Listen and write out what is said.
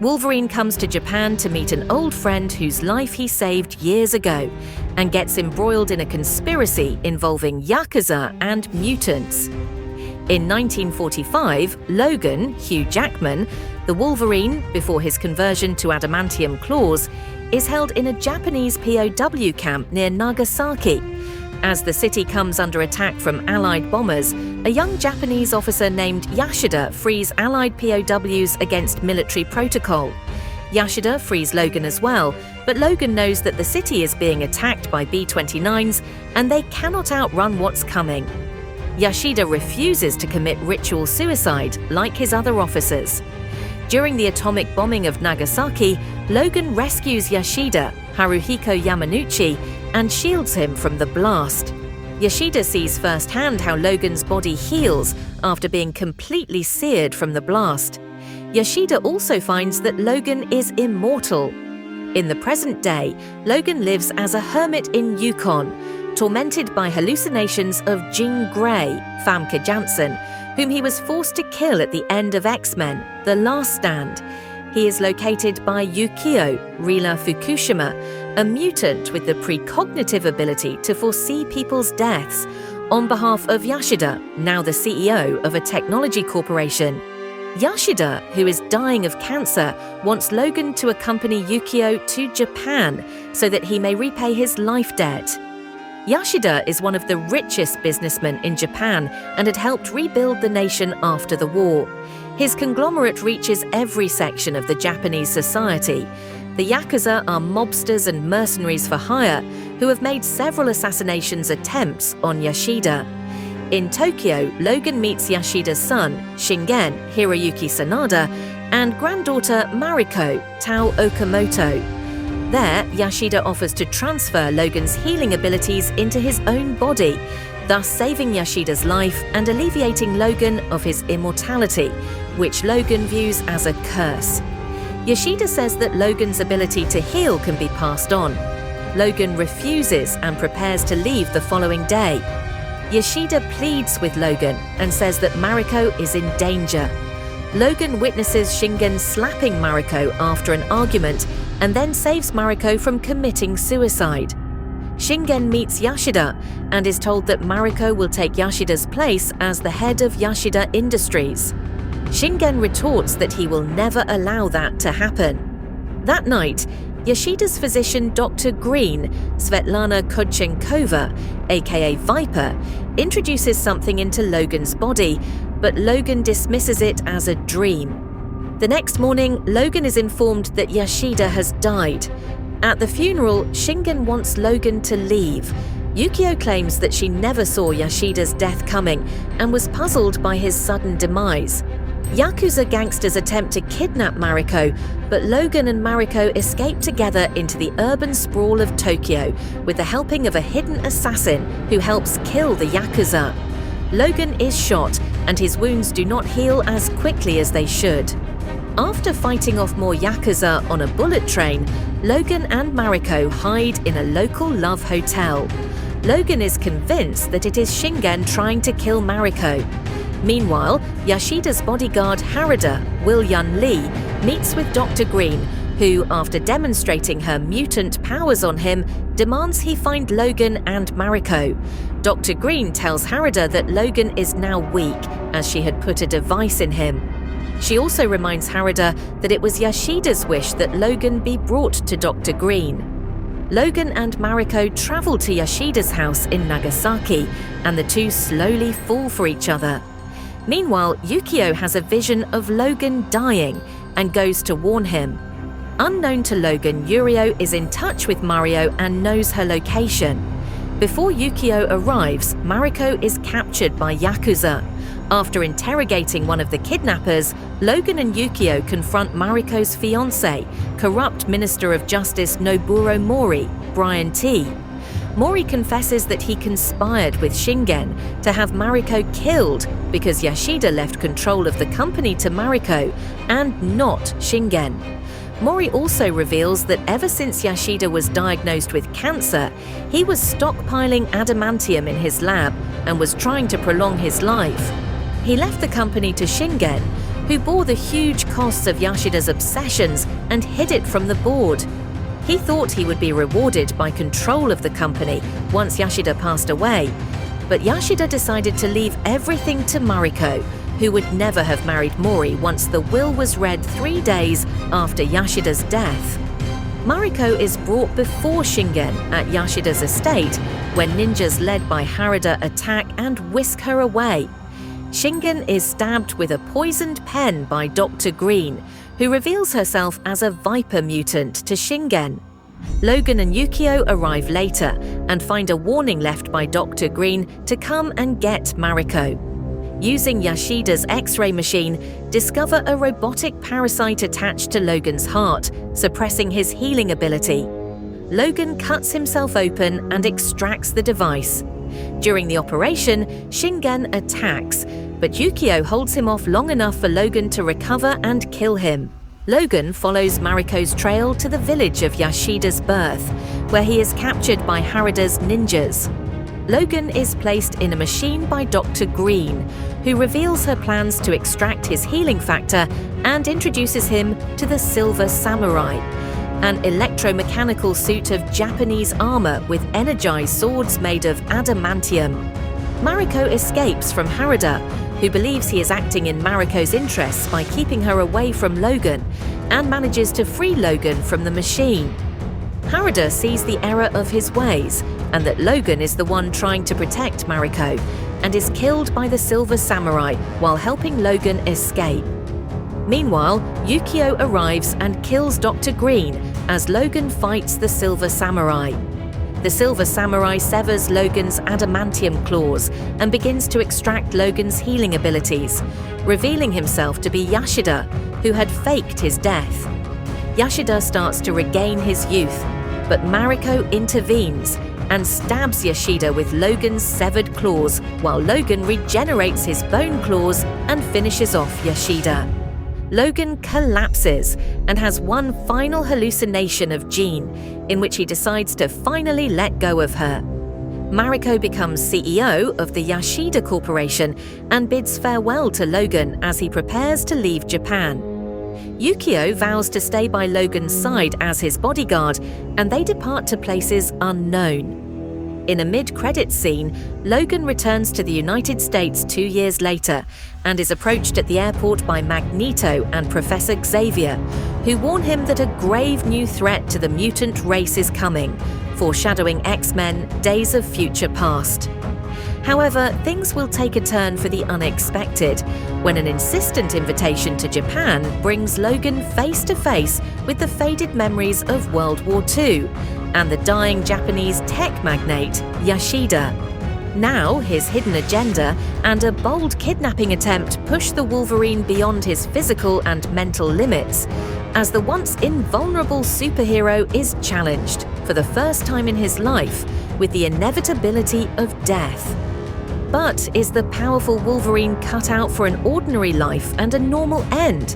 Wolverine comes to Japan to meet an old friend whose life he saved years ago and gets embroiled in a conspiracy involving Yakuza and mutants. In 1945, Logan, Hugh Jackman, the Wolverine before his conversion to adamantium claws, is held in a Japanese POW camp near Nagasaki. As the city comes under attack from Allied bombers, a young Japanese officer named Yashida frees Allied POWs against military protocol. Yashida frees Logan as well, but Logan knows that the city is being attacked by B-29s and they cannot outrun what's coming. Yashida refuses to commit ritual suicide like his other officers. During the atomic bombing of Nagasaki, Logan rescues Yashida, Haruhiko Yamanouchi, and shields him from the blast. Yashida sees firsthand how Logan's body heals after being completely seared from the blast. Yashida also finds that Logan is immortal. In the present day, Logan lives as a hermit in Yukon, tormented by hallucinations of Jean Grey, Famke Janssen, whom he was forced to kill at the end of X-Men: The Last Stand. He is located by Yukio, Rila Fukushima, a mutant with the precognitive ability to foresee people's deaths, on behalf of Yashida, now the CEO of a technology corporation. Yashida, who is dying of cancer, wants Logan to accompany Yukio to Japan so that he may repay his life debt. Yashida is one of the richest businessmen in Japan and had helped rebuild the nation after the war. His conglomerate reaches every section of the Japanese society. The Yakuza are mobsters and mercenaries for hire who have made several assassination attempts on Yashida. In Tokyo, Logan meets Yashida's son, Shingen Hiroyuki Sanada, and granddaughter Mariko Tao Okamoto. There, Yashida offers to transfer Logan's healing abilities into his own body, thus saving Yashida's life and alleviating Logan of his immortality, which Logan views as a curse. Yashida says that Logan's ability to heal can be passed on. Logan refuses and prepares to leave the following day. Yashida pleads with Logan and says that Mariko is in danger. Logan witnesses Shingen slapping Mariko after an argument and then saves Mariko from committing suicide. Shingen meets Yashida and is told that Mariko will take Yashida's place as the head of Yashida Industries. Shingen retorts that he will never allow that to happen. That night, Yashida's physician Dr. Green, Svetlana Kodchenkova, aka Viper, introduces something into Logan's body, but Logan dismisses it as a dream. The next morning, Logan is informed that Yashida has died. At the funeral, Shingen wants Logan to leave. Yukio claims that she never saw Yashida's death coming and was puzzled by his sudden demise. Yakuza gangsters attempt to kidnap Mariko, but Logan and Mariko escape together into the urban sprawl of Tokyo with the helping of a hidden assassin who helps kill the Yakuza. Logan is shot and his wounds do not heal as quickly as they should. After fighting off more Yakuza on a bullet train, Logan and Mariko hide in a local love hotel. Logan is convinced that it is Shingen trying to kill Mariko. Meanwhile, Yashida's bodyguard Harada, Will-Yun Lee, meets with Dr. Green, who, after demonstrating her mutant powers on him, demands he find Logan and Mariko. Dr. Green tells Harada that Logan is now weak, as she had put a device in him. She also reminds Harada that it was Yashida's wish that Logan be brought to Dr. Green. Logan and Mariko travel to Yashida's house in Nagasaki, and the two slowly fall for each other. Meanwhile, Yukio has a vision of Logan dying and goes to warn him. Unknown to Logan, Yurio is in touch with Mario and knows her location. Before Yukio arrives, Mariko is captured by Yakuza. After interrogating one of the kidnappers, Logan and Yukio confront Mariko's fiancé, corrupt Minister of Justice Noburo Mori, Brian T. Mori confesses that he conspired with Shingen to have Mariko killed because Yashida left control of the company to Mariko and not Shingen. Mori also reveals that ever since Yashida was diagnosed with cancer, he was stockpiling adamantium in his lab and was trying to prolong his life. He left the company to Shingen, who bore the huge costs of Yashida's obsessions and hid it from the board. He thought he would be rewarded by control of the company once Yashida passed away, but Yashida decided to leave everything to Mariko, who would never have married Mori once the will was read 3 days after Yashida's death. Mariko is brought before Shingen at Yashida's estate when ninjas led by Harada attack and whisk her away. Shingen is stabbed with a poisoned pen by Dr. Green, who reveals herself as a Viper mutant to Shingen. Logan and Yukio arrive later and find a warning left by Dr. Green to come and get Mariko. Using Yashida's X-ray machine, discover a robotic parasite attached to Logan's heart, suppressing his healing ability. Logan cuts himself open and extracts the device. During the operation, Shingen attacks, but Yukio holds him off long enough for Logan to recover and kill him. Logan follows Mariko's trail to the village of Yashida's birth, where he is captured by Harada's ninjas. Logan is placed in a machine by Dr. Green, who reveals her plans to extract his healing factor and introduces him to the Silver Samurai, an electromechanical suit of Japanese armor with energized swords made of adamantium. Mariko escapes from Harada, who believes he is acting in Mariko's interests by keeping her away from Logan, and manages to free Logan from the machine. Harada sees the error of his ways and that Logan is the one trying to protect Mariko, and is killed by the Silver Samurai while helping Logan escape. Meanwhile, Yukio arrives and kills Dr. Green as Logan fights the Silver Samurai. The Silver Samurai severs Logan's adamantium claws and begins to extract Logan's healing abilities, revealing himself to be Yashida, who had faked his death. Yashida starts to regain his youth, but Mariko intervenes and stabs Yashida with Logan's severed claws, while Logan regenerates his bone claws and finishes off Yashida. Logan collapses and has one final hallucination of Jean, in which he decides to finally let go of her. Mariko becomes CEO of the Yashida Corporation and bids farewell to Logan as he prepares to leave Japan. Yukio vows to stay by Logan's side as his bodyguard, and they depart to places unknown. In a mid-credits scene, Logan returns to the United States 2 years later and is approached at the airport by Magneto and Professor Xavier, who warn him that a grave new threat to the mutant race is coming, foreshadowing X-Men: Days of Future Past. However, things will take a turn for the unexpected when an insistent invitation to Japan brings Logan face to face with the faded memories of World War II and the dying Japanese tech magnate Yashida. Now, his hidden agenda and a bold kidnapping attempt push the Wolverine beyond his physical and mental limits, as the once invulnerable superhero is challenged, for the first time in his life, with the inevitability of death. But is the powerful Wolverine cut out for an ordinary life and a normal end?